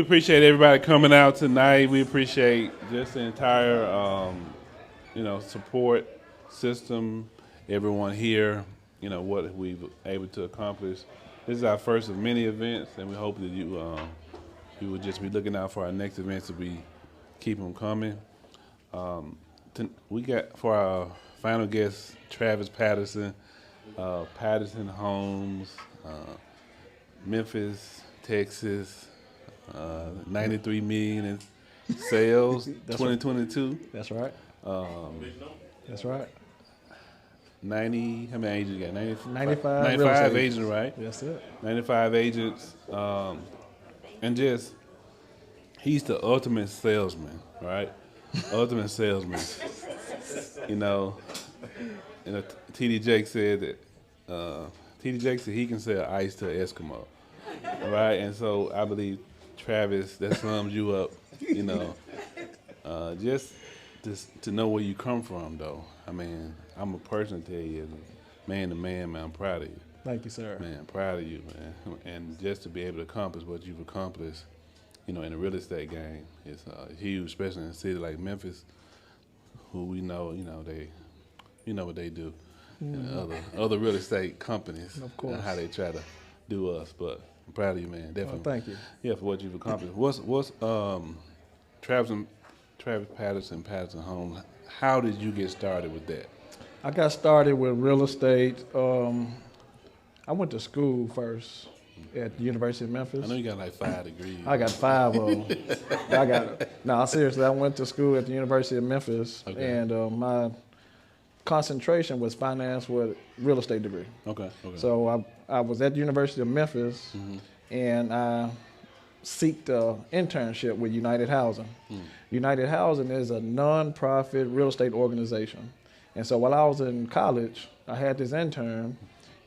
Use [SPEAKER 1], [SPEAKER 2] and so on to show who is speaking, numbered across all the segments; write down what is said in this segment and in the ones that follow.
[SPEAKER 1] appreciate everybody coming out tonight. We appreciate just the entire, support system, everyone here, what we've able to accomplish. This is our first of many events, and we hope that you will just be looking out for our next events as we keep them coming. We got for our final guest, Travis Patterson, Patterson Homes, Memphis, Texas, 93 million in sales, 2022.
[SPEAKER 2] That's right. That's right.
[SPEAKER 1] 90, how many agents you got?
[SPEAKER 2] 95
[SPEAKER 1] agents, right?
[SPEAKER 2] That's it.
[SPEAKER 1] 95 agents. And just, he's the ultimate salesman, right? Ultimate salesman. T.D. Jake said that, T.D. Jake said he can sell ice to an Eskimo, right? And so I believe, Travis, that sums you up, just to know where you come from, though. I mean, I'm a person to tell you, man to man, I'm proud of you.
[SPEAKER 2] Thank you, sir.
[SPEAKER 1] Man, I'm proud of you, man. And just to be able to accomplish what you've accomplished, in the real estate game is huge, especially in a city like Memphis, who we know, they, what they do. And other real estate companies,
[SPEAKER 2] of course,
[SPEAKER 1] and how they try to do us. But I'm proud of you, man. Definitely.
[SPEAKER 2] Thank you.
[SPEAKER 1] Yeah, for what you've accomplished. What's Travis Patterson Homes? How did you get started with that?
[SPEAKER 2] I got started with real estate. I went to school first at the University of Memphis.
[SPEAKER 1] I know you got like 5 degrees.
[SPEAKER 2] I got 5 of them. No, seriously, I went to school at the University of Memphis, and my concentration was finance with real estate degree.
[SPEAKER 1] Okay.
[SPEAKER 2] So I was at the University of Memphis, and I seeked an internship with United Housing. United Housing is a non-profit real estate organization. And so while I was in college, I had this intern,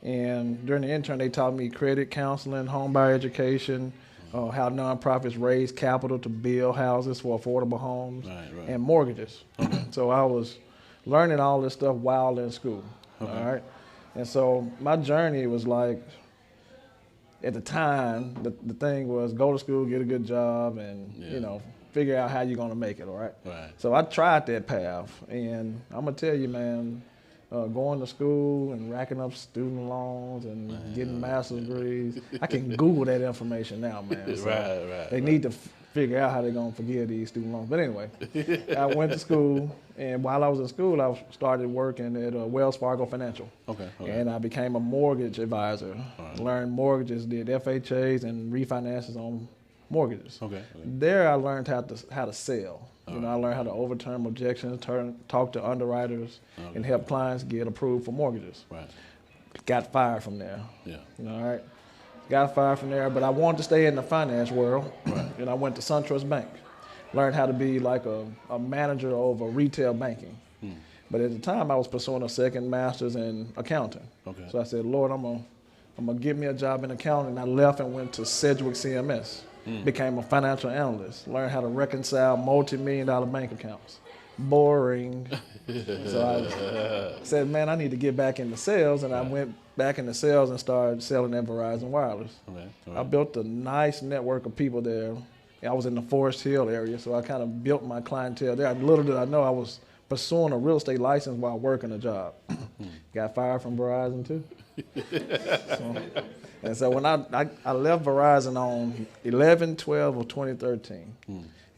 [SPEAKER 2] and during the intern they taught me credit counseling, home buyer education, how nonprofits raise capital to build houses for affordable homes, and mortgages. So I was learning all this stuff while in school, all right? And so my journey was like, at the time, the thing was go to school, get a good job, and, figure out how you're going to make it, all right? So I tried that path, and I'm going to tell you, man, going to school and racking up student loans and getting master's degrees, I can Google that information now, man. So they need to figure out how they're going to forgive these student loans. But anyway, I went to school, and while I was in school, I started working at Wells Fargo Financial. And I became a mortgage advisor. Learned mortgages, did FHAs and refinances on mortgages. There I learned how to sell. I learned how to overturn objections, talk to underwriters, and help clients get approved for mortgages. Got fired from there. All right. Got fired from there, but I wanted to stay in the finance world, and I went to SunTrust Bank. Learned how to be like a manager over retail banking. But at the time, I was pursuing a second master's in accounting. So I said, Lord, I'm gonna get me a job in accounting. I left and went to Sedgwick CMS. Became a financial analyst. Learned how to reconcile multi-million-dollar bank accounts. Boring. So I said, man, I need to get back into sales, and I went back into sales and started selling at Verizon Wireless. I built a nice network of people there. I was in the Forest Hill area, so I kind of built my clientele there. Little did I know I was pursuing a real estate license while working a job. Got fired from Verizon too. So when I left Verizon on 11/12 of 2013,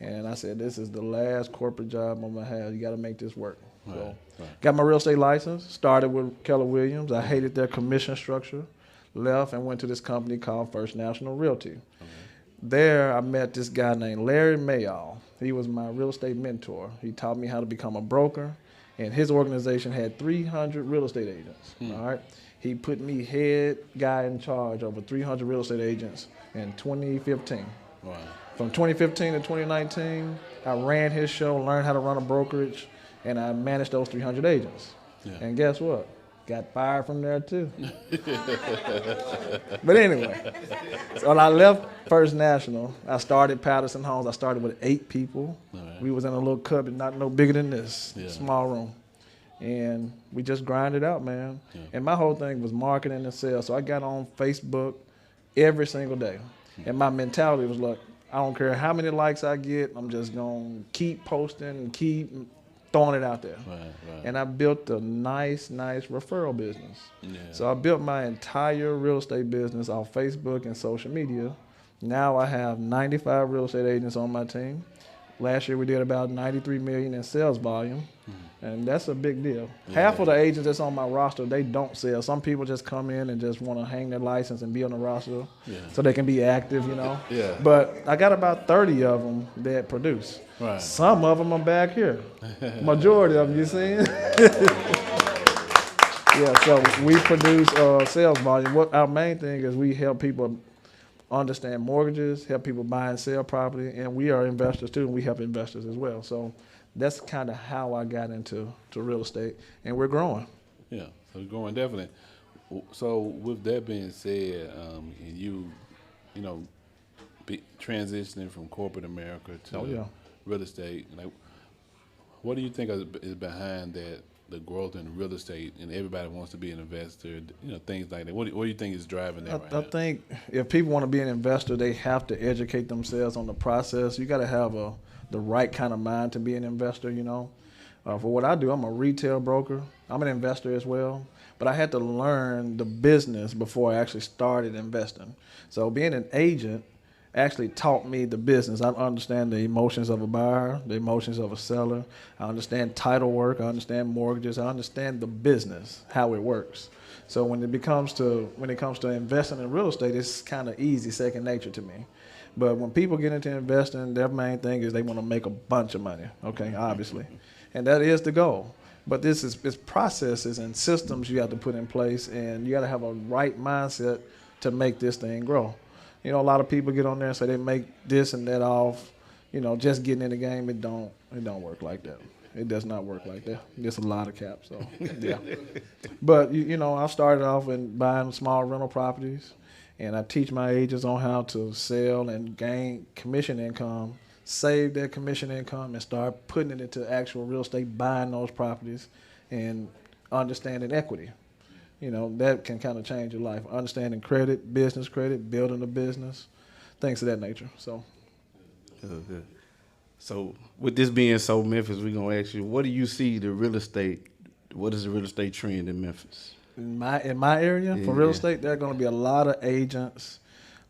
[SPEAKER 2] and I said, this is the last corporate job I'm gonna have. You got to make this work. So got my real estate license, started with Keller Williams. I hated their commission structure. Left and went to this company called First National Realty. There I met this guy named Larry Mayall. He was my real estate mentor. He taught me how to become a broker, and his organization had 300 real estate agents. All right. He put me head guy in charge over 300 real estate agents in 2015. From 2015 to 2019, I ran his show, learned how to run a brokerage, and I managed those 300 agents. And guess what? Got fired from there too. But anyway, so when I left First National, I started Patterson Homes. I started with 8 people. We was in a little cubby, not no bigger than this, small room. And we just grinded out, man. And my whole thing was marketing and sales. So I got on Facebook every single day. And my mentality was like, I don't care how many likes I get. I'm just going to keep posting and keep throwing it out there.
[SPEAKER 1] Right.
[SPEAKER 2] And I built a nice referral business.
[SPEAKER 1] Yeah.
[SPEAKER 2] So I built my entire real estate business off Facebook and social media. Now I have 95 real estate agents on my team. Last year we did about 93 million in sales volume, and that's a big deal.
[SPEAKER 1] Yeah.
[SPEAKER 2] Half of the agents that's on my roster, they don't sell. Some people just come in and just want to hang their license and be on the roster so they can be active, you know.
[SPEAKER 1] Yeah.
[SPEAKER 2] But I got about 30 of them that produce.
[SPEAKER 1] Right.
[SPEAKER 2] Some of them are back here. Majority of them, you see? Yeah, so we produce sales volume. What our main thing is, we help people understand mortgages, help people buy and sell property, and we are investors too, and we help investors as well. So that's kind of how I got into real estate, and we're growing.
[SPEAKER 1] Yeah, so we're growing definitely. So with that being said, and you know, transitioning from corporate America to real estate, like, what do you think is behind that? The growth in real estate, and everybody wants to be an investor, you know, things like that. What do you think is driving that right now?
[SPEAKER 2] I think if people want to be an investor, they have to educate themselves on the process. You got to have the right kind of mind to be an investor, you know. For what I do, I'm a retail broker. I'm an investor as well, but I had to learn the business before I actually started investing. So being an agent actually taught me the business. I understand the emotions of a buyer, the emotions of a seller. I understand title work. I understand mortgages. I understand the business, how it works. So when it comes to investing in real estate, it's kind of easy, second nature to me. But when people get into investing, their main thing is they want to make a bunch of money, okay, obviously. And that is the goal. But it's processes and systems you have to put in place, and you got to have a right mindset to make this thing grow. You know, a lot of people get on there and say they make this and that off, you know, just getting in the game. It don't work like that. It does not work like that. It's a lot of caps, so yeah. But you know, I started off in buying small rental properties, and I teach my agents on how to sell and gain commission income, save their commission income, and start putting it into actual real estate, buying those properties, and understanding equity. You know, that can kind of change your life. Understanding credit, business credit, building a business, things of that nature. So,
[SPEAKER 3] good. So, with this being So Memphis, we're going to ask you, what do you see what is the real estate trend in Memphis?
[SPEAKER 2] In my area, for real estate, there are going to be a lot of agents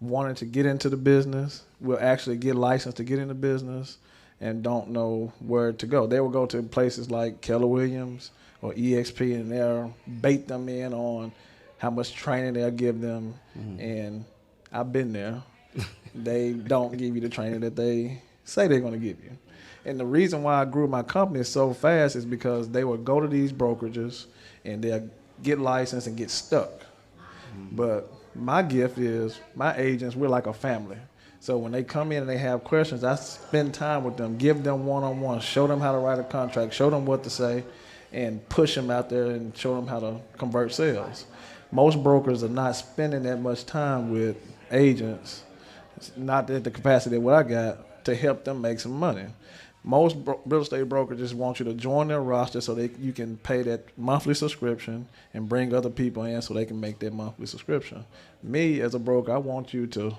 [SPEAKER 2] wanting to get into the business, will actually get licensed to get in the business, and don't know where to go. They will go to places like Keller Williams or EXP, and they'll bait them in on how much training they'll give them. And I've been there. They don't give you the training that they say they're going to give you. And the reason why I grew my company so fast is because they would go to these brokerages and they'll get licensed and get stuck. But my gift is my agents, we're like a family. So when they come in and they have questions, I spend time with them, give them one-on-one, show them how to write a contract, show them what to say, and push them out there and show them how to convert sales. Most brokers are not spending that much time with agents, not at the capacity of what I got, to help them make some money. Most real estate brokers just want you to join their roster so you can pay that monthly subscription and bring other people in so they can make that monthly subscription. Me, as a broker, I want you to,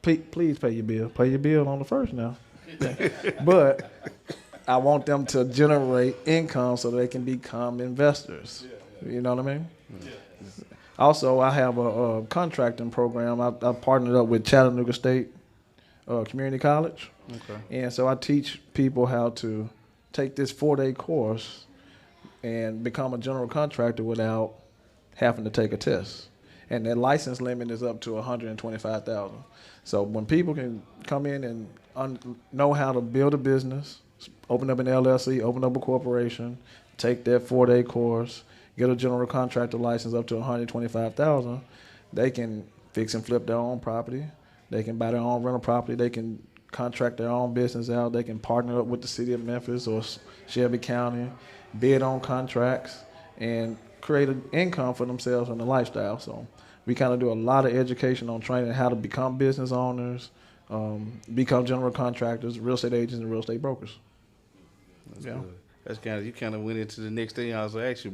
[SPEAKER 2] please pay your bill. Pay your bill on the first now. But I want them to generate income so they can become investors. You know what I mean? Yeah. Also, I have a contracting program. I partnered up with Chattanooga State Community College. Okay. And so I teach people how to take this 4-day course and become a general contractor without having to take a test. And that license limit is up to $125,000. So when people can come in and know how to build a business, open up an LLC, open up a corporation, take that 4-day course, get a general contractor license up to $125,000, they can fix and flip their own property. They can buy their own rental property. They can contract their own business out. They can partner up with the city of Memphis or Shelby County, bid on contracts, and create an income for themselves and a lifestyle. So we kind of do a lot of education on training how to become business owners, become general contractors, real estate agents, and real estate brokers.
[SPEAKER 3] That's good. That's you kind of went into the next thing I was going to ask you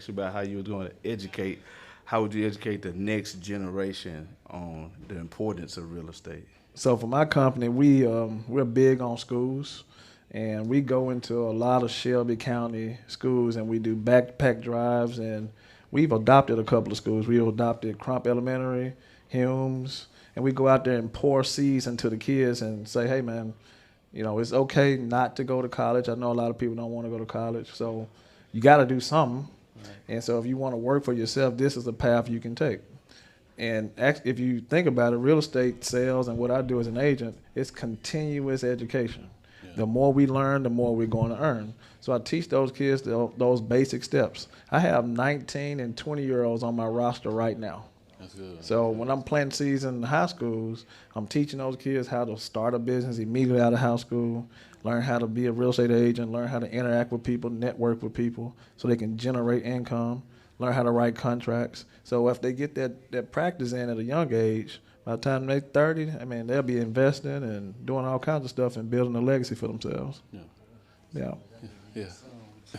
[SPEAKER 3] about how you were going to how would you educate the next generation on the importance of real estate?
[SPEAKER 2] So for my company, we're big on schools, and we go into a lot of Shelby County schools, and we do backpack drives, and we've adopted a couple of schools. We've adopted Crump Elementary, Humes, and we go out there and pour seeds into the kids and say, hey, man, you know, it's okay not to go to college. I know a lot of people don't want to go to college, so you got to do something. Right. And so if you want to work for yourself, this is the path you can take. And if you think about it, real estate sales and what I do as an agent, it's continuous education. Yeah. The more we learn, the more we're going to earn. So I teach those kids those basic steps. I have 19 and 20-year-olds on my roster right now.
[SPEAKER 1] That's good.
[SPEAKER 2] So when I'm planting seeds in the high schools, I'm teaching those kids how to start a business immediately out of high school, learn how to be a real estate agent, learn how to interact with people, network with people so they can generate income, learn how to write contracts. So if they get that practice in at a young age, by the time they're 30, I mean, they'll be investing and doing all kinds of stuff and building a legacy for themselves.
[SPEAKER 1] Yeah.
[SPEAKER 2] Yeah.
[SPEAKER 1] Yeah.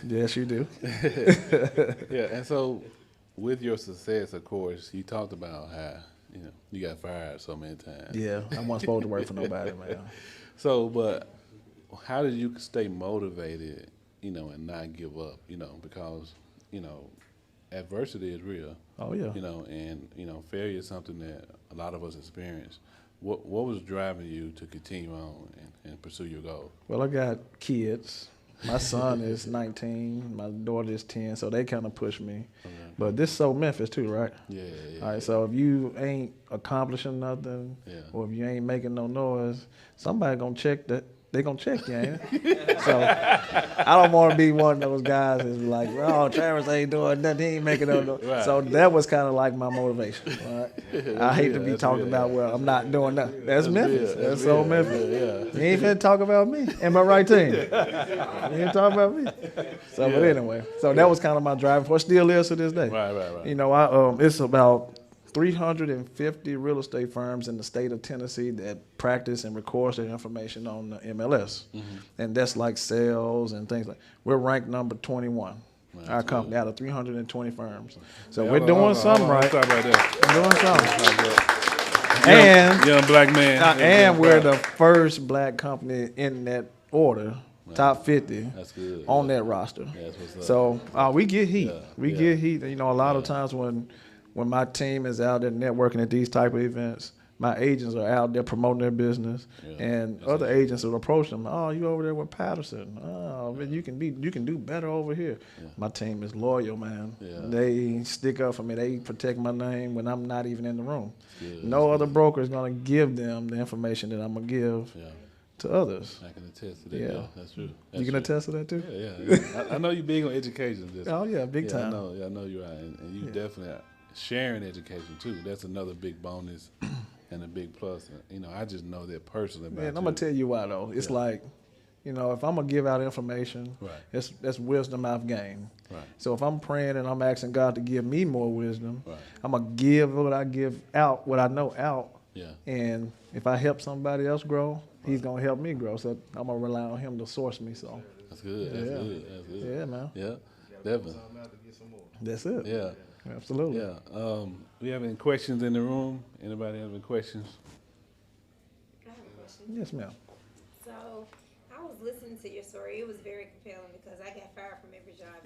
[SPEAKER 2] Yes, you do.
[SPEAKER 1] Yeah, and so with your success, of course, you talked about how, you know, you got fired so many times.
[SPEAKER 2] Yeah, I wasn't supposed to work for nobody, man.
[SPEAKER 1] So, but how did you stay motivated, you know, and not give up, you know, because, you know, adversity is real.
[SPEAKER 2] Oh, yeah.
[SPEAKER 1] You know, and, you know, failure is something that a lot of us experience. What was driving you to continue on and pursue your goal?
[SPEAKER 2] Well, I got kids. My son is 19, my daughter is 10, so they kind of push me. Okay. But this is So Memphis too, right?
[SPEAKER 1] Yeah.
[SPEAKER 2] All right, so if you ain't accomplishing nothing, or if you ain't making no noise, somebody gonna check that. They gonna check you, ain't it? So I don't want to be one of those guys that's like, oh, Travis ain't doing nothing, he ain't making no noise. Right. So that was kind of like my motivation. Right? I hate to be talking about, well, I'm not doing nothing. That's Memphis. That's So Memphis. You ain't finna talk about me. Am I right, team? You ain't talk about me. So, but anyway, so that was kind of my driving force. Still is to this day.
[SPEAKER 1] Right.
[SPEAKER 2] You know, it's about 350 real estate firms in the state of Tennessee that practice and records their information on the MLS. Mm-hmm. And that's like sales and things like. We're ranked number 21, our company, out of 320 firms. So we're doing something right. We're doing something. And
[SPEAKER 1] young black man.
[SPEAKER 2] And we're the first black company in that order. Top 50
[SPEAKER 1] That's good.
[SPEAKER 2] On that roster.
[SPEAKER 1] That's what's up.
[SPEAKER 2] So we get heat. We get heat. You know, a lot of times when my team is out there networking at these type of events, my agents are out there promoting their business, and other agents will approach them. Oh, you over there with Patterson? Oh, man, you can do better over here. Yeah. My team is loyal, man. Yeah. They stick up for me. They protect my name when I'm not even in the room. No other broker is gonna give them the information that I'm gonna give to others.
[SPEAKER 1] I can attest to that. Yeah, that's true.
[SPEAKER 2] You can attest to that too?
[SPEAKER 1] Yeah. I know you're big on education.
[SPEAKER 2] Oh yeah, big time.
[SPEAKER 1] I know you are, and you definitely are. Sharing education too, that's another big bonus and a big plus. You know, I just know that personally.
[SPEAKER 2] Man, I'm gonna tell you why though. It's like, you know, if I'm gonna give out information, that's wisdom I've gained. Right. So if I'm praying and I'm asking God to give me more wisdom, I'm gonna give what I give out, what I know out. Yeah. And if I help somebody else grow, He's gonna help me grow. So I'm gonna rely on Him to source me. So
[SPEAKER 1] that's good. That's good.
[SPEAKER 2] Yeah, man.
[SPEAKER 1] Yeah, definitely.
[SPEAKER 2] That's it.
[SPEAKER 1] Yeah.
[SPEAKER 2] Absolutely.
[SPEAKER 1] Yeah. We have any questions in the room? Anybody have any questions?
[SPEAKER 4] I have a question.
[SPEAKER 2] Yes, ma'am.
[SPEAKER 4] So I was listening to your story. It was very compelling because I got fired from every job.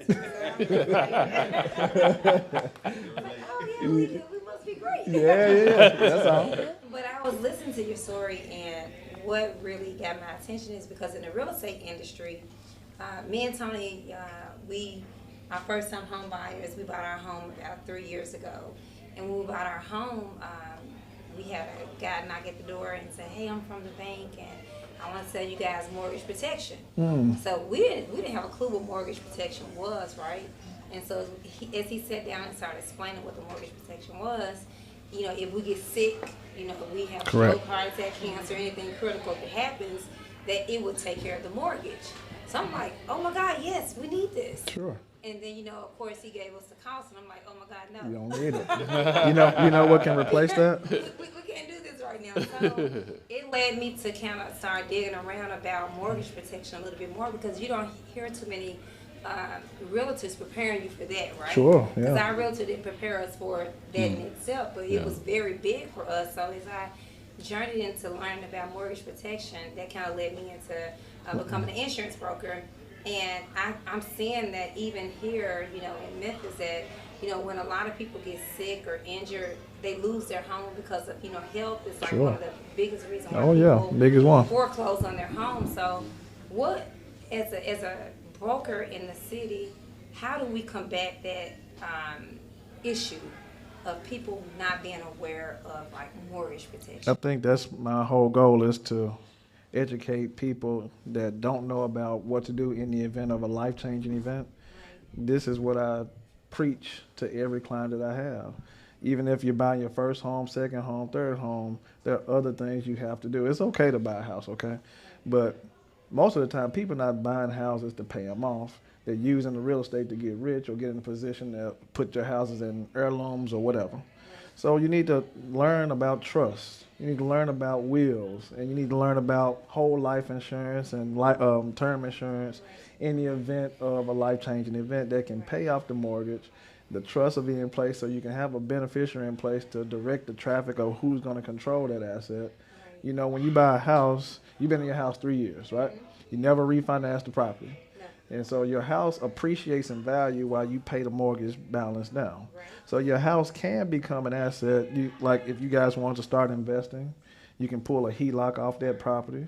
[SPEAKER 4] Oh yeah, we must be great.
[SPEAKER 2] Yeah. That's all.
[SPEAKER 4] But I was listening to your story, and what really got my attention is because in the real estate industry, me and Tony, our first-time home buyers, we bought our home about 3 years ago. And when we bought our home, we had a guy knock at the door and say, hey, I'm from the bank, and I want to sell you guys mortgage protection. So we didn't have a clue what mortgage protection was, right? And so as he sat down and started explaining what the mortgage protection was, you know, if we get sick, you know, if we have stroke, heart attack, cancer, anything critical that happens, that it would take care of the mortgage. So I'm like, oh my God, yes, we need this.
[SPEAKER 2] Sure.
[SPEAKER 4] And then, you know, of course, he gave us the cost, and I'm like, oh my God, no.
[SPEAKER 2] You don't need it. you know what can replace that?
[SPEAKER 4] We can't do this right now. So it led me to kind of start digging around about mortgage protection a little bit more because you don't hear too many realtors preparing you for that, right?
[SPEAKER 2] Sure,
[SPEAKER 4] because our realtor didn't prepare us for that in itself, but it was very big for us. So as I journeyed into learning about mortgage protection, that kind of led me into becoming an insurance broker. And I'm seeing that even here, you know, in Memphis, that, you know, when a lot of people get sick or injured, they lose their home because of, you know, health is like one of the biggest reasons why people
[SPEAKER 2] biggest one.
[SPEAKER 4] foreclose on their home. So what, as a broker in the city, how do we combat that issue of people not being aware of like mortgage protection?
[SPEAKER 2] I think that's my whole goal, is to educate people that don't know about what to do in the event of a life-changing event. This is what I preach to every client that I have. Even if you're buying your first home, second home, third home, there are other things you have to do. It's okay to buy a house, okay? But most of the time, people are not buying houses to pay them off. They're using the real estate to get rich or get in a position to put your houses in heirlooms or whatever. So you need to learn about trust. You need to learn about wills, and you need to learn about whole life insurance and term insurance in the event of a life-changing event that can pay off the mortgage. The trust will be in place so you can have a beneficiary in place to direct the traffic of who's going to control that asset. You know, when you buy a house, you've been in your house 3 years, right? You never refinance the property. And so your house appreciates in value while you pay the mortgage balance down. Right. So your house can become an asset. Like if you guys want to start investing, you can pull a HELOC off that property,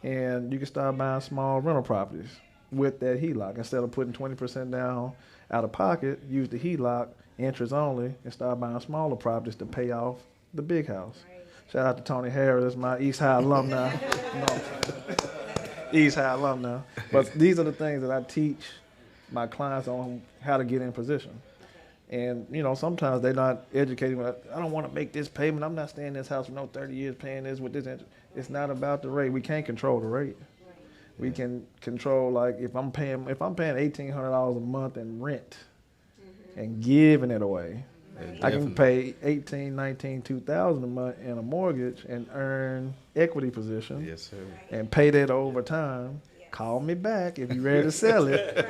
[SPEAKER 2] and you can start buying small rental properties with that HELOC. Instead of putting 20% down out of pocket, use the HELOC, interest only, and start buying smaller properties to pay off the big house. Right. Shout out to Tony Harris, that's my East High alumni. East High alumni. But these are the things that I teach my clients on how to get in position. And, you know, sometimes they're not educated. I don't want to make this payment. I'm not staying in this house for no 30 years paying this with this interest. It's not about the rate. We can't control the rate. We can control, like, if I'm paying $1,800 a month in rent and giving it away, I can pay $18,000, $19,000, $2,000 a month in a mortgage and earn equity position.
[SPEAKER 3] Yes, sir.
[SPEAKER 2] And pay that over time. Call me back if you're ready to sell it.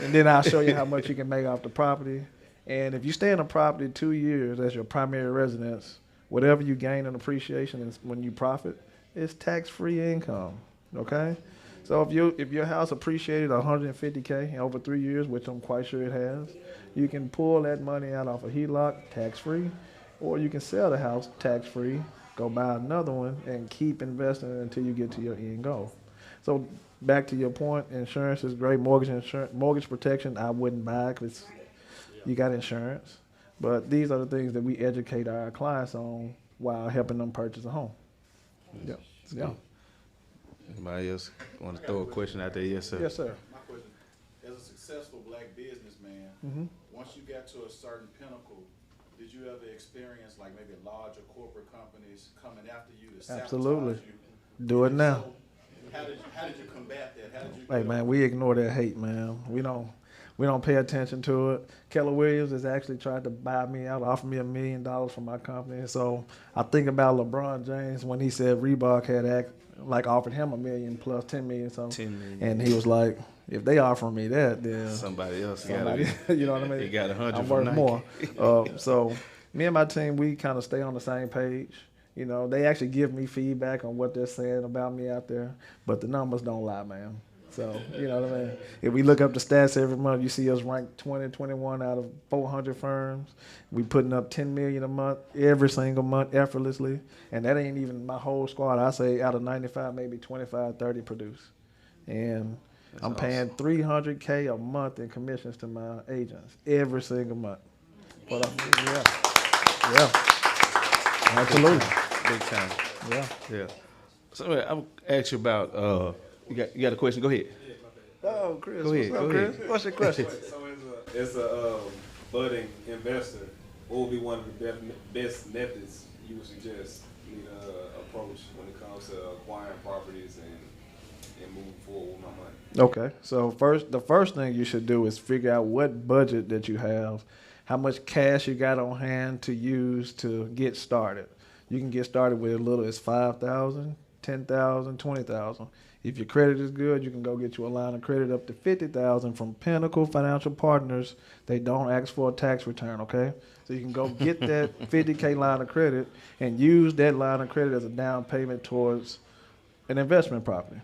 [SPEAKER 2] And then I'll show you how much you can make off the property. And if you stay in a property 2 years as your primary residence, whatever you gain in appreciation is when you profit, it's tax-free income. Okay? So if your house appreciated $150K over 3 years, which I'm quite sure it has, you can pull that money out off a HELOC tax-free, or you can sell the house tax-free, go buy another one, and keep investing until you get to your end goal. So back to your point, insurance is great. Mortgage protection, I wouldn't buy because you got insurance. But these are the things that we educate our clients on while helping them purchase a home. Yeah. Yeah.
[SPEAKER 3] Anybody else want to throw a question out there? Yes, sir.
[SPEAKER 2] Yes, sir.
[SPEAKER 5] My question, as a successful black businessman, once you got to a certain pinnacle, did you ever experience like maybe larger corporate companies coming after you to sabotage
[SPEAKER 2] Absolutely.
[SPEAKER 5] you?
[SPEAKER 2] Do it now.
[SPEAKER 5] So, how did you combat that? How did you
[SPEAKER 2] Hey man, we ignore that hate, man. We don't pay attention to it. Keller Williams has actually tried to buy me out, offer me $1 million for my company. So I think about LeBron James when he said Reebok had offered him $1 million plus $10 million something.
[SPEAKER 3] 10 million.
[SPEAKER 2] And he was like, if they offer me that, then
[SPEAKER 3] Somebody else
[SPEAKER 2] you
[SPEAKER 3] got it.
[SPEAKER 2] know what I mean?
[SPEAKER 3] He got 100
[SPEAKER 2] I'm
[SPEAKER 3] from
[SPEAKER 2] worth
[SPEAKER 3] Nike.
[SPEAKER 2] more. So me and my team, we kind of stay on the same page. You know, they actually give me feedback on what they're saying about me out there, but the numbers don't lie, man. So, you know what I mean? If we look up the stats every month, you see us ranked 20, 21 out of 400 firms. We putting up $10 million a month, every single month, effortlessly. And that ain't even my whole squad. I say out of 95, maybe 25, 30 produce. And that's I'm paying awesome. $300K a month in commissions to my agents every single month. But yeah. Absolutely.
[SPEAKER 3] Big time.
[SPEAKER 2] Yeah.
[SPEAKER 3] So I'll ask you about, you got a question? Go ahead.
[SPEAKER 2] Oh, Chris.
[SPEAKER 3] Go ahead.
[SPEAKER 2] What's up, Chris? What's your question?
[SPEAKER 6] So as a budding investor, what would be one of the best methods you would suggest me to approach when it comes to acquiring properties and moving forward with my money?
[SPEAKER 2] Okay. So the first thing you should do is figure out what budget that you have, how much cash you got on hand to use to get started. You can get started with as little as $5,000, $10,000, $20,000. If your credit is good, you can go get you a line of credit up to $50,000 from Pinnacle Financial Partners. They don't ask for a tax return, okay? So you can go get that $50K line of credit and use that line of credit as a down payment towards an investment property.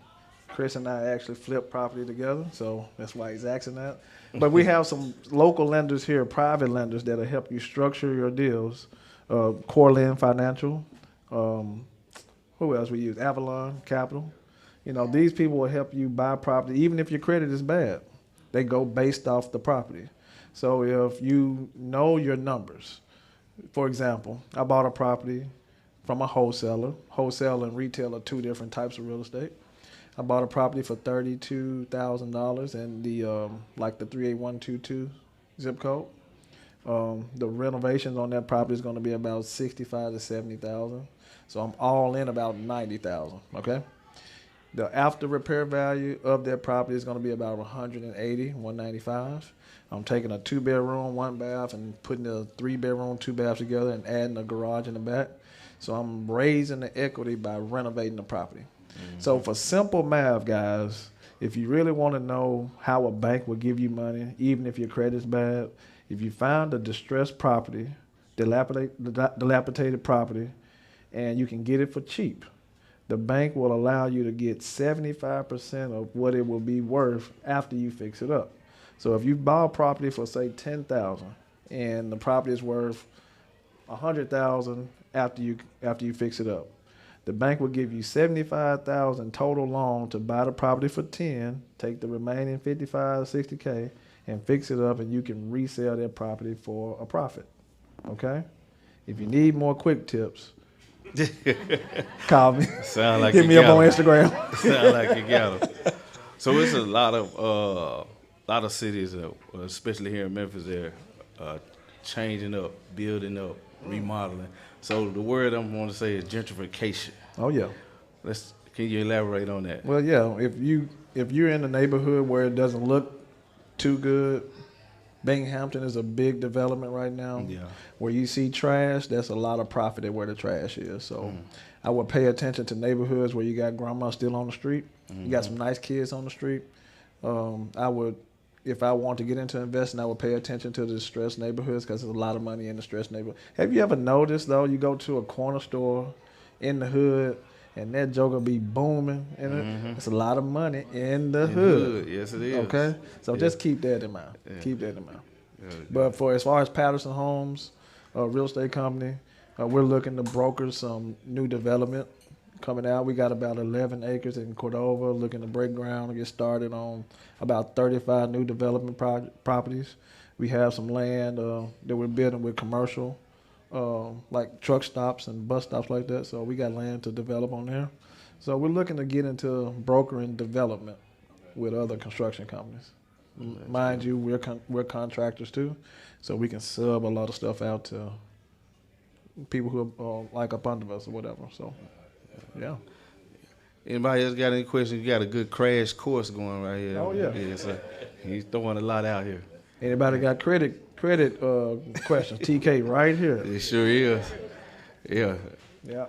[SPEAKER 2] Chris and I actually flip property together, so that's why he's asking that. But we have some local lenders here, private lenders, that'll help you structure your deals. Corland Financial, who else we use? Avalon Capital. You know, these people will help you buy property, even if your credit is bad. They go based off the property. So if you know your numbers, for example, I bought a property from a wholesaler. Wholesale and retail are two different types of real estate. I bought a property for $32,000 in the like the 38122 zip code. The renovations on that property is going to be about $65,000 to $70,000. So I'm all in about $90,000. Okay. The after repair value of that property is going to be about $180,000, $195,000. I'm taking a 2-bedroom, 1 bath, and putting a 3-bedroom, 2 baths together and adding a garage in the back. So I'm raising the equity by renovating the property. Mm-hmm. So for simple math, guys, if you really want to know how a bank will give you money, even if your credit's bad, if you find a distressed property, dilapidated property, and you can get it for cheap, the bank will allow you to get 75% of what it will be worth after you fix it up. So if you buy a property for, say, $10,000 and the property is worth $100,000 after you fix it up, the bank will give you $75,000 total loan to buy the property for $10,000, take the remaining $55,000, $60K, and fix it up, and you can resell that property for a profit. Okay? If you need more quick tips, call me.
[SPEAKER 3] Sound like
[SPEAKER 2] hit me up on Instagram.
[SPEAKER 3] Sound like you got them. So it's a lot of cities, especially here in Memphis, they're changing up, building up, remodeling. So the word I'm going to say is gentrification.
[SPEAKER 2] Oh yeah.
[SPEAKER 3] Can you elaborate on that?
[SPEAKER 2] Well, yeah. If you're in a neighborhood where it doesn't look too good, Binghamton is a big development right now. Yeah. Where you see trash, that's a lot of profit at where the trash is. So I would pay attention to neighborhoods where you got grandma still on the street. Mm-hmm. You got some nice kids on the street. If I want to get into investing, I would pay attention to the distressed neighborhoods because there's a lot of money in the distressed neighborhood. Have you ever noticed, though, you go to a corner store in the hood and that joker be booming in it? Mm-hmm. It's a lot of money in the hood.
[SPEAKER 3] Yes, it is.
[SPEAKER 2] Okay? So just keep that in mind. Yeah. Keep that in mind. Yeah. But as far as Patterson Homes, real estate company, we're looking to broker some new development coming out. We got about 11 acres in Cordova, looking to break ground and get started on about 35 new development properties. We have some land that we're building with commercial, like truck stops and bus stops like that. So we got land to develop on there. So we're looking to get into brokering development with other construction companies. Mind you, we're contractors too, so we can sub a lot of stuff out to people who are like up under us or whatever. So. Yeah.
[SPEAKER 3] Anybody else got any questions? You got a good crash course going right here.
[SPEAKER 2] Oh yeah.
[SPEAKER 3] So he's throwing a lot out here.
[SPEAKER 2] Anybody got credit questions? TK right here.
[SPEAKER 3] It sure is. Yeah.
[SPEAKER 2] Yeah.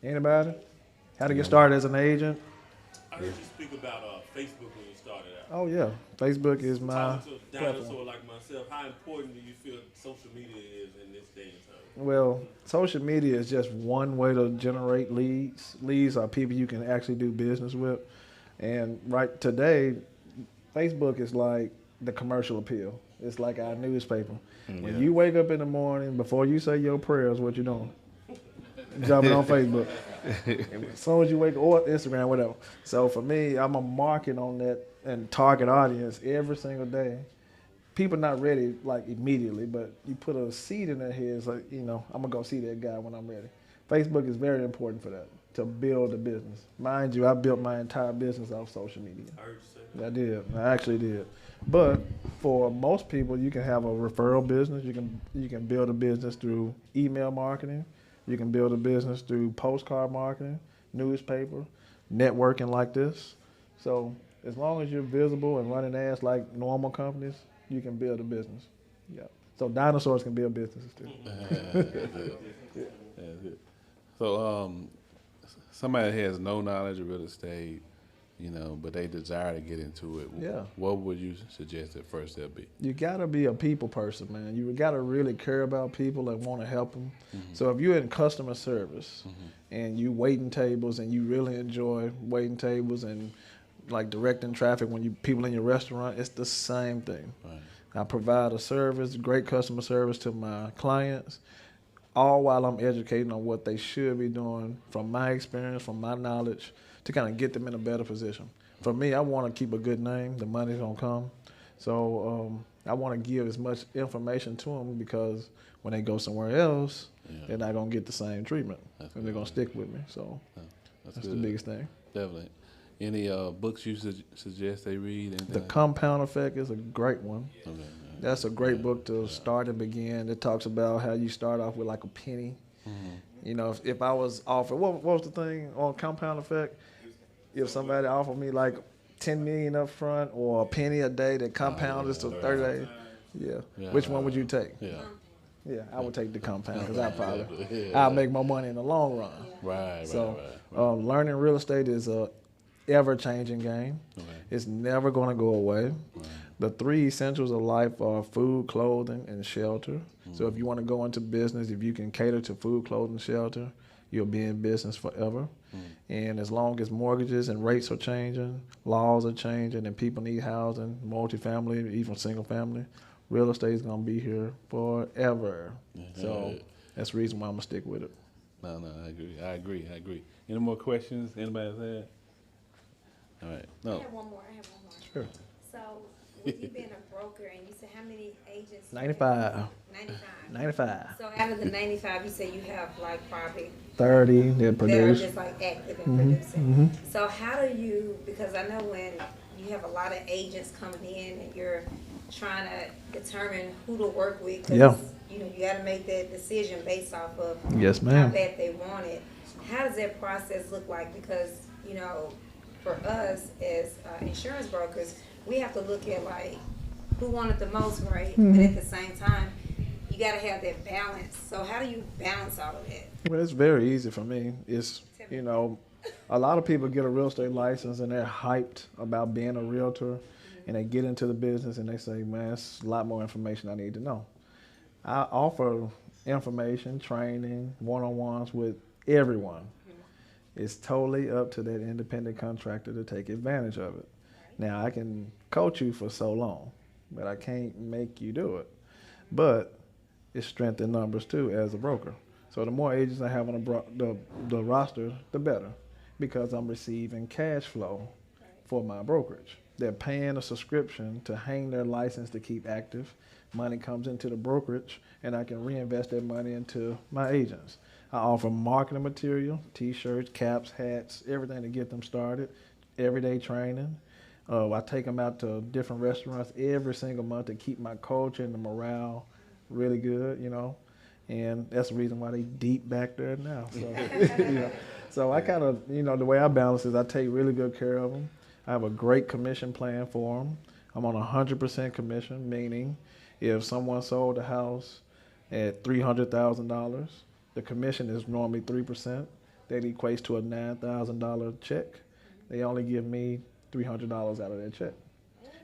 [SPEAKER 2] Anybody? How to get started as an agent?
[SPEAKER 7] I heard you speak about Facebook when you started out.
[SPEAKER 2] Oh yeah. Facebook is my
[SPEAKER 7] talking to a dinosaur like myself, how important do you feel social media is in this day and time?
[SPEAKER 2] Well, social media is just one way to generate leads. Leads are people you can actually do business with. And right today, Facebook is like the commercial appeal. It's like our newspaper. Yeah. When you wake up in the morning, before you say your prayers, what you doing? Jumping on Facebook. As soon as you wake up, or Instagram, whatever. So for me, I'm a market on that and target audience every single day. People not ready like immediately, but you put a seed in their heads like, I'm gonna go see that guy when I'm ready. Facebook is very important for that, to build a business. Mind you, I built my entire business off social media.
[SPEAKER 7] I heard you say that.
[SPEAKER 2] I did. I actually did. But for most people, you can have a referral business. You can build a business through email marketing. You can build a business through postcard marketing, newspaper, networking like this. So as long as you're visible and running ads like normal companies, you can build a business. Yeah. So dinosaurs can build businesses too.
[SPEAKER 1] So somebody has no knowledge of real estate, you know, but they desire to get into it.
[SPEAKER 2] Yeah.
[SPEAKER 1] What would you suggest that first step be?
[SPEAKER 2] You gotta be a people person, man. You gotta really care about people and want to help them. So if you're in customer service and you waiting tables and you really enjoy waiting tables and like directing traffic when you people in your restaurant, it's the same thing.
[SPEAKER 1] Right.
[SPEAKER 2] I provide a service, great customer service to my clients, all while I'm educating on what they should be doing from my experience, from my knowledge, to kind of get them in a better position. For me, I want to keep a good name. The money's going to come. So I want to give as much information to them because when they go somewhere else, they're not going to get the same treatment. And they're going to stick with me. So that's the biggest thing.
[SPEAKER 1] Definitely. Any books you suggest they read? Anything
[SPEAKER 2] The
[SPEAKER 1] like
[SPEAKER 2] Compound Effect is a great one.
[SPEAKER 1] that? Okay.
[SPEAKER 2] That's a great book to start and begin. It talks about how you start off with like a penny. You know, if I was offered, what was the thing on Compound Effect? If somebody offered me like 10 million up front or a penny a day that compounded to 30 days, yeah. Which one would you take?
[SPEAKER 1] Yeah.
[SPEAKER 2] I would take the compound because I'll make more money in the long run.
[SPEAKER 1] Right.
[SPEAKER 2] So learning real estate is a ever-changing game.
[SPEAKER 1] Okay.
[SPEAKER 2] It's never going to go away. The 3 essentials of life are food, clothing, and shelter. So if you want to go into business, if you can cater to food, clothing, shelter, you'll be in business forever. And as long as mortgages and rates are changing, laws are changing, and people need housing, multifamily, even single family, real estate is going to be here forever. So that's the reason why I'm going to stick with it.
[SPEAKER 1] No, I agree. Any more questions? Anybody have? All right. No.
[SPEAKER 4] I have one more.
[SPEAKER 2] Sure.
[SPEAKER 4] So, with you being a broker, and you said how many agents?
[SPEAKER 2] 95.
[SPEAKER 4] 95. So, out of the 95, you say you have like probably
[SPEAKER 2] 30 that
[SPEAKER 4] that are
[SPEAKER 2] produce.
[SPEAKER 4] just like active and producing. So, how do you? Because I know when you have a lot of agents coming in, and you're trying to determine who to work with. 'Cause, you know, you got to make that decision based off of
[SPEAKER 2] Yes,
[SPEAKER 4] how
[SPEAKER 2] ma'am.
[SPEAKER 4] bad they want it. How does that process look like? Because, you know, for us as insurance brokers, we have to look at like who wanted the most, right? But at the same time, you got to have that balance. So how do you balance all of that?
[SPEAKER 2] Well, it's very easy for me. It's, you know, a lot of people get a real estate license and they're hyped about being a realtor, and they get into the business and they say, man, it's a lot more information I need to know. I offer information, training, one-on-ones with everyone. It's totally up to that independent contractor to take advantage of it. Now, I can coach you for so long, but I can't make you do it. But it's strength in numbers too as a broker. So the more agents I have on the roster, the better, because I'm receiving cash flow for my brokerage. They're paying a subscription to hang their license to keep active. Money comes into the brokerage, and I can reinvest that money into my agents. I offer marketing material, T-shirts, caps, hats, everything to get them started, everyday training. I take them out to different restaurants every single month to keep my culture and the morale really good, you know. And that's the reason why they deep back there now. So, you know, so I kind of, you know, the way I balance is I take really good care of them. I have a great commission plan for them. I'm on 100% commission, meaning if someone sold a house at $300,000, the commission is normally 3%. That equates to a $9,000 check. They only give me $300 out of that check.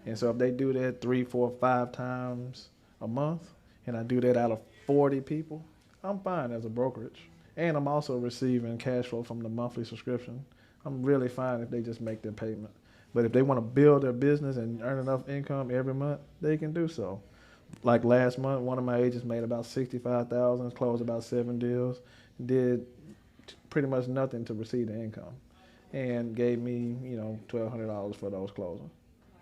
[SPEAKER 2] And so if they do that 3, 4, 5 times a month, and I do that out of 40 people, I'm fine as a brokerage. And I'm also receiving cash flow from the monthly subscription. I'm really fine if they just make their payment. But if they want to build their business and earn enough income every month, they can do so. Like last month, one of my agents made about $65,000, closed about 7 deals, did pretty much nothing to receive the income, and gave me, you know, $1,200 for those closings.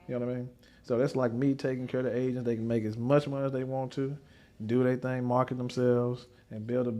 [SPEAKER 2] You know what I mean? So that's like me taking care of the agents. They can make as much money as they want to, do their thing, market themselves, and build a business.